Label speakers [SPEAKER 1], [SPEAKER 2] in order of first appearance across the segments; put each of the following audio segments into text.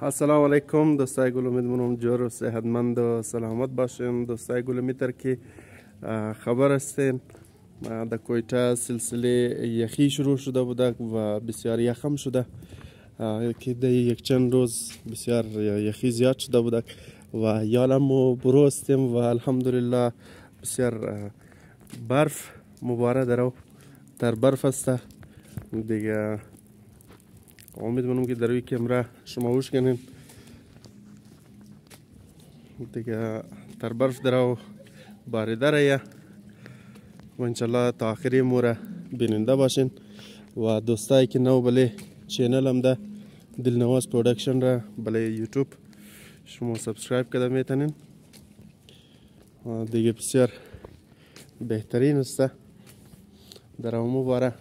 [SPEAKER 1] السلام علیکم دوستای گل، امیدوارم جور و صحتمند و سلامت باشین. دوستای گل، میتر که خبر هستین در کویتا سلسله یخی شروع شده بوده و بسیار یخم شده که در یک چند روز بسیار یخی زیاد شده بوده و یالم برو هستیم و الحمدلله بسیار برف مبارک در برف است دیگه. امیدوارم که در روی کمره شما وش کنین دیگه. در برف درو باریده رایه و انشالله تا آخری موره بیننده باشین. و دوستایی که نو بله چینل هم ده دلنواز پروڈکشن را بله یوتیوب شما سبسکرایب کرده میتونین دیگه. بسیار بهترین است در همو باره.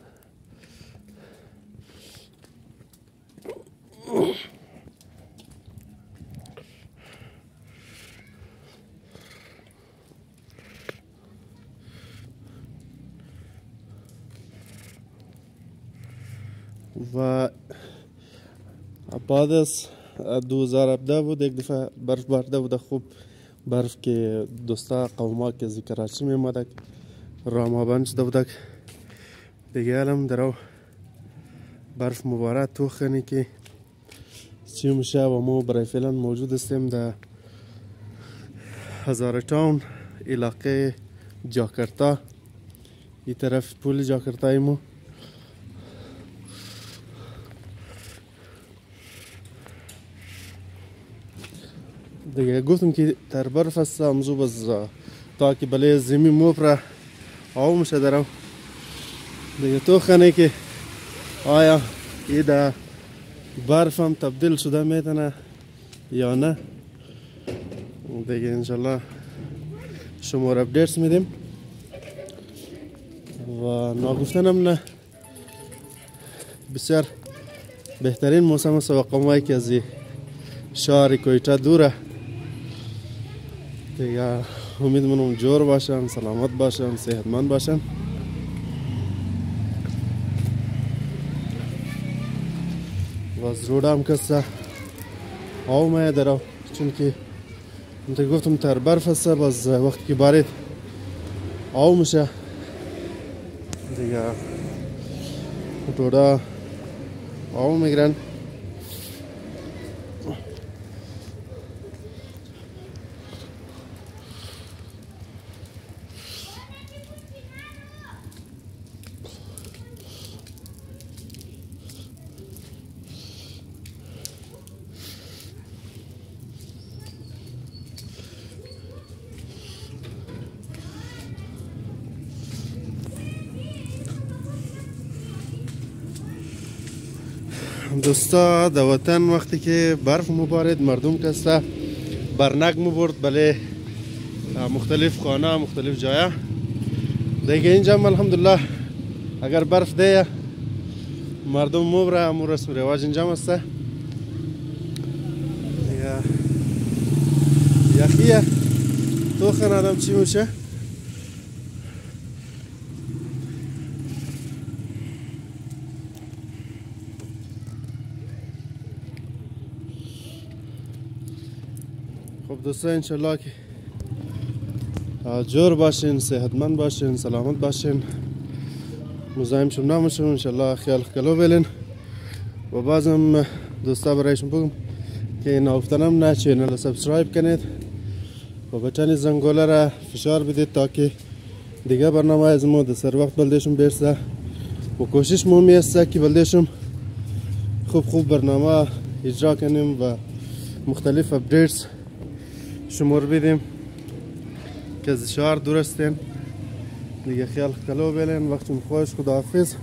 [SPEAKER 1] و بعد از 2017 بود یک دفعه برف بارده بود خوب. برف که دوستا قوما که از کراچی می آمدک رامابند شده بودک دیگه. الان درو برف مبارک تو خنی که چی میشه و ما برای فعلا موجود هستیم در هزاره تاون علاقه جاکرتا. این طرف پول جاکرتای ما دیگه. گفتم که در برف است امزو بز تا که بله زمین موپره آو میشه درم دیگه. تو خانه که آیا ای در برف هم تبدیل شده میتونه یا نه دیگه. انشالله شما را اپدیتس میدیم و ناگفتنم نه بسیار بهترین موسم است و قومایی که از شهر کویتا دوره دیگه. امیدوارم جور باشن، سلامت باشن، صحتمند باشن. و از روده هم کسته آو مایه درو چون که انتا گفتم تر برف است باز وقت که بارید آو میشه دیگه. روده آو میگرن دوستا. در وطن وقتی که برف مبارد مردم کسته برنگ مبرد بله مختلف خانه مختلف جایه دیگه. اینجا الحمدلله اگر برف ده مردم مبره امو رسم رواج اینجا است دیگه. یخیه تو خن آدم چی میشه. خب دوستا انشالله که جور باشین، صحتمند باشین، سلامت باشین، مزاحم شم نموشن. انشالله خیال کلو بلین. و بازم دوستا برایشون بگم که نافتنم نه چینل سبسکرایب کنید و بچانی زنگوله را فشار بدید تا که دیگه برنامه از ما در سر وقت بلدشم برسه و کوشش مومی است که بلدشم خوب برنامه اجرا کنیم و مختلف اپدیتس شمار بدیم که از شهر دور هستین دیگه. خیال کلو بلین، وقتتون خوش، خداحافظ.